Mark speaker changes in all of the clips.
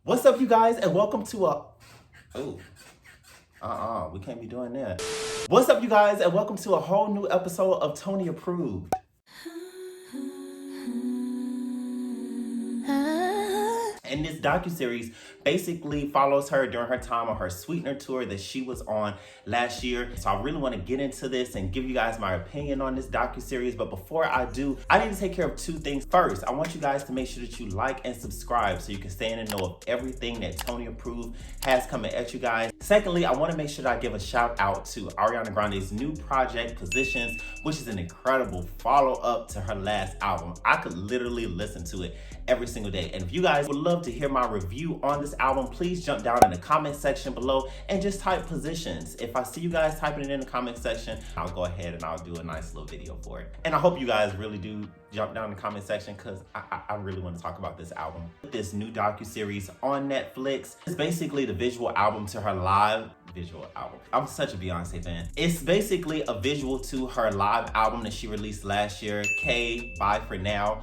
Speaker 1: What's up, you guys, and welcome to we can't be doing that. What's up, you guys, and welcome to a whole new episode of Tony Approved. And this docuseries basically follows her during her time on her Sweetener tour that she was on last year. So I really want to get into this and give you guys my opinion on this docuseries. But before I do, I need to take care of two things. First, I want you guys to make sure that you like and subscribe so you can stay in the know of everything that Tony Approved has coming at you guys. Secondly, I want to make sure that I give a shout out to Ariana Grande's new project, Positions, which is an incredible follow-up to her last album. I could literally listen to it every single day. And if you guys would love to hear my review on this album, please jump down in the comment section below and just type Positions. If I see you guys typing it in the comment section, I'll go ahead and I'll do a nice little video for it. And I hope you guys really do jump down in the comment section because I really want to talk about this album. This new docuseries on Netflix is basically the visual album to her live visual album. I'm such a Beyonce fan. It's basically a visual to her live album that she released last year, K, Bye For Now.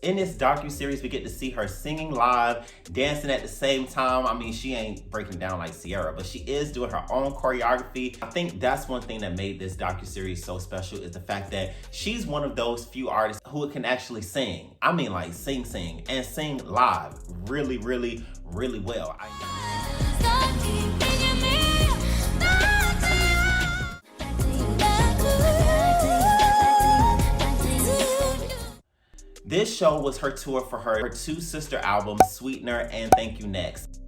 Speaker 1: In this docuseries, we get to see her singing live, dancing at the same time. I mean, she ain't breaking down like Ciara, but she is doing her own choreography. I think that's one thing that made this docuseries so special is the fact that she's one of those few artists who can actually sing. I mean, like sing, and sing live really, really, really well. This show was her tour for her two sister albums, Sweetener and Thank You Next.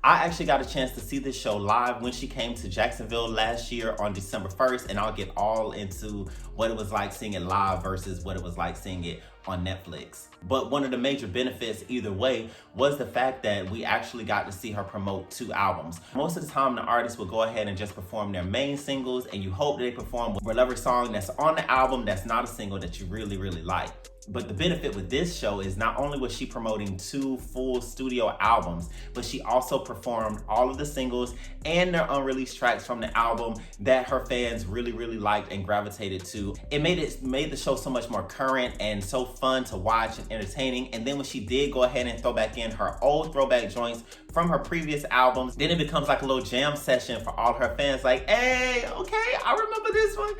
Speaker 1: I actually got a chance to see this show live when she came to Jacksonville last year on December 1st, and I'll get all into what it was like seeing it live versus what it was like seeing it on Netflix. But one of the major benefits either way was the fact that we actually got to see her promote two albums. Most of the time, the artist will go ahead and just perform their main singles, and you hope they perform whatever song that's on the album that's not a single that you really, really like. But the benefit with this show is not only was she promoting two full studio albums, but she also performed all of the singles and their unreleased tracks from the album that her fans really, really liked and gravitated to. It made the show so much more current and so fun to watch and entertaining. And then when she did go ahead and throw back in her old throwback joints from her previous albums, then it becomes like a little jam session for all her fans. Like, hey, okay, I remember this one.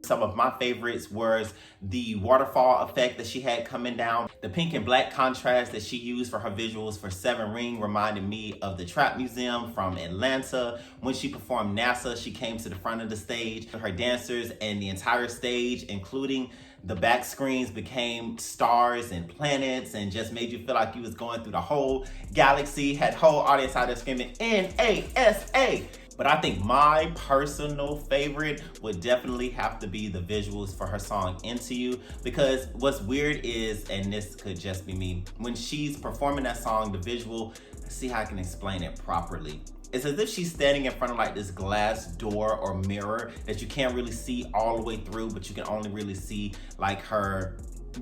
Speaker 1: Some of my favorites was the waterfall effect that she had coming down. The pink and black contrast that she used for her visuals for Seven Ring reminded me of the Trap Museum from Atlanta. When she performed NASA, she came to the front of the stage. Her dancers and the entire stage, including the back screens, became stars and planets and just made you feel like you was going through the whole galaxy. Had whole audience out there screaming NASA. But I think my personal favorite would definitely have to be the visuals for her song Into You, because what's weird is, and this could just be me, when she's performing that song, the visual, let's see how I can explain it properly. It's as if she's standing in front of like this glass door or mirror that you can't really see all the way through, but you can only really see like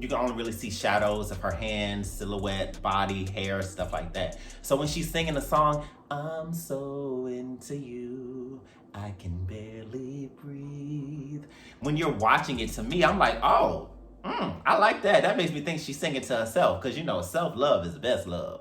Speaker 1: you can only really see shadows of her hands, silhouette, body, hair, stuff like that. So when she's singing the song, I'm so into you, I can barely breathe. When you're watching it, to me, I'm like, oh, I like that. That makes me think she's singing to herself, because you know, self-love is the best love.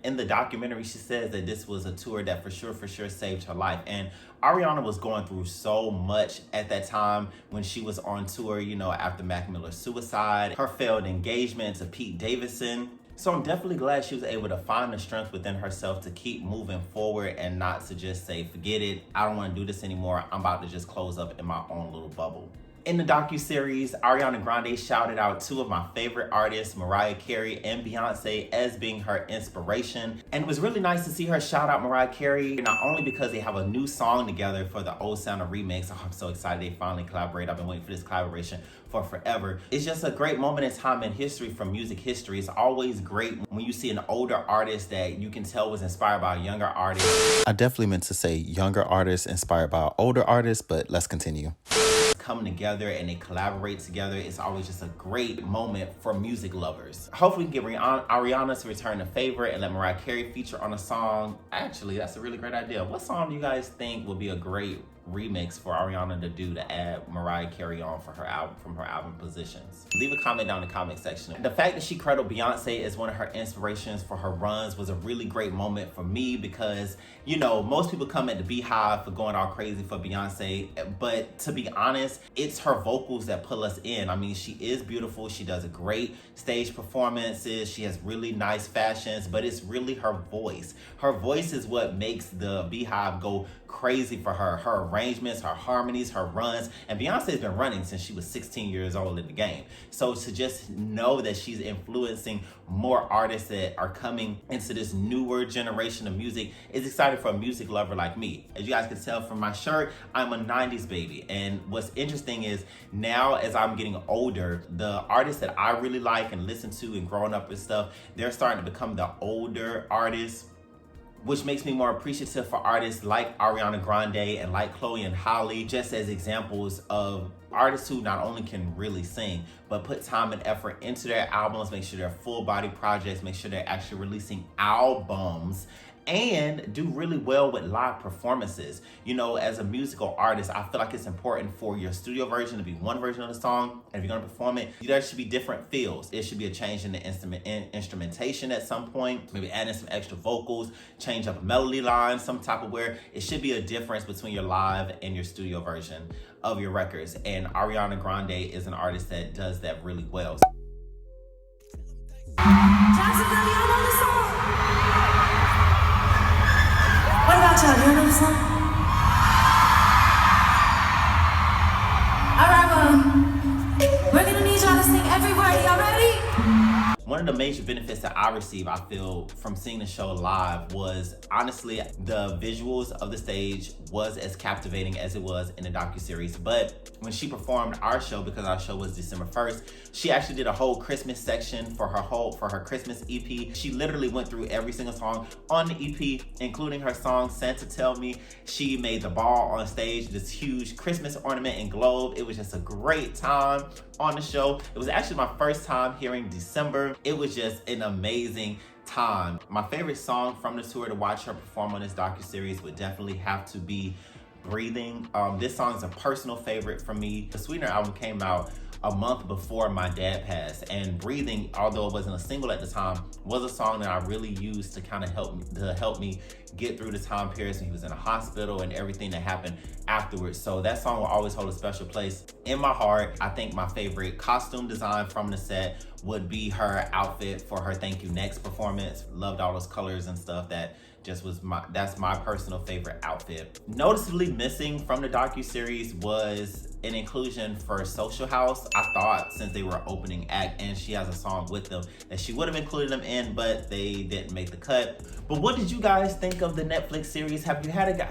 Speaker 1: In the documentary, she says that this was a tour that for sure saved her life. And Ariana was going through so much at that time when she was on tour, you know, after Mac Miller's suicide, her failed engagement to Pete Davidson. So I'm definitely glad she was able to find the strength within herself to keep moving forward and not to just say, forget it, I don't want to do this anymore. I'm about to just close up in my own little bubble. In the docuseries, Ariana Grande shouted out two of my favorite artists, Mariah Carey and Beyonce, as being her inspiration. And it was really nice to see her shout out Mariah Carey, not only because they have a new song together for the Old Sound of remix. Oh, I'm so excited they finally collaborate. I've been waiting for this collaboration for forever. It's just a great moment in time in history from music history. It's always great when you see an older artist that you can tell was inspired by a younger artist.
Speaker 2: I definitely meant to say younger artists inspired by older artists, but let's continue.
Speaker 1: come together and they collaborate together, it's always just a great moment for music lovers. Hopefully we can get Ariana to return the favor and let Mariah Carey feature on a song. Actually, that's a really great idea. What song do you guys think would be a great remix for Ariana to do to add Mariah Carey on for her album, from her album Positions? Leave a comment down in the comment section. The fact that she credit Beyonce as one of her inspirations for her runs was a really great moment for me because, you know, most people come at the Beehive for going all crazy for Beyonce, but to be honest, it's her vocals that pull us in. I mean, she is beautiful. She does a great stage performances. She has really nice fashions, but it's really her voice. Her voice is what makes the Beehive go crazy for her. Her arrangements, her harmonies, her runs, and Beyonce's been running since she was 16 years old in the game. So to just know that she's influencing more artists that are coming into this newer generation of music is exciting for a music lover like me. As you guys can tell from my shirt, I'm a 90s baby. And what's interesting is now as I'm getting older, the artists that I really like and listen to and growing up and stuff, they're starting to become the older artists, which makes me more appreciative for artists like Ariana Grande and like Chloe and Halle, just as examples of artists who not only can really sing, but put time and effort into their albums, make sure they're full body projects, make sure they're actually releasing albums, and do really well with live performances. You know, as a musical artist, I feel like it's important for your studio version to be one version of the song, and if you're gonna perform it, there should be different feels. It should be a change in the instrumentation at some point, maybe adding some extra vocals, change up a melody line, some type of where it should be a difference between your live and your studio version of your records. And Ariana Grande is an artist that does that really well.
Speaker 2: What about y'all? You know the song? Alright, we're gonna need y'all to sing every word. Y'all ready?
Speaker 1: One of the major benefits that I receive, I feel, from seeing the show live was, honestly, the visuals of the stage was as captivating as it was in the docuseries. But when she performed our show, because our show was December 1st, she actually did a whole Christmas section for her Christmas EP. She literally went through every single song on the EP, including her song Santa Tell Me. She made the ball on stage, this huge Christmas ornament and globe. It was just a great time on the show. It was actually my first time hearing December. It was just an amazing time. My favorite song from the tour to watch her perform on this docuseries would definitely have to be Breathing. This song is a personal favorite for me. The Sweetener album came out a month before my dad passed, and Breathing, although it wasn't a single at the time, was a song that I really used to kind of help me get through the time periods when he was in a hospital and everything that happened afterwards. So that song will always hold a special place in my heart. I think my favorite costume design from the set would be her outfit for her Thank You Next performance. Loved all those colors and stuff. That just was that's my personal favorite outfit. Noticeably missing from the docuseries was an inclusion for Social House. I thought since they were opening act and she has a song with them that she would have included them in, but they didn't make the cut. But what did you guys think of the Netflix series? Have you had you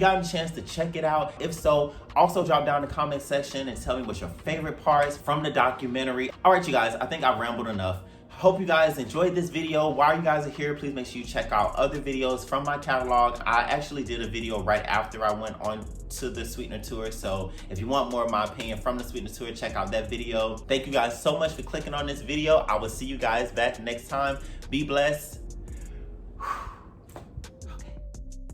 Speaker 1: gotten a chance to check it out? If so, also drop down in the comment section and tell me what's your favorite parts from the documentary. All right, you guys, I think I've rambled enough. Hope you guys enjoyed this video. While you guys are here, please make sure you check out other videos from my catalog. I actually did a video right after I went on to the Sweetener tour. So if you want more of my opinion from the Sweetener tour, check out that video. Thank you guys so much for clicking on this video. I will see you guys back next time. Be blessed.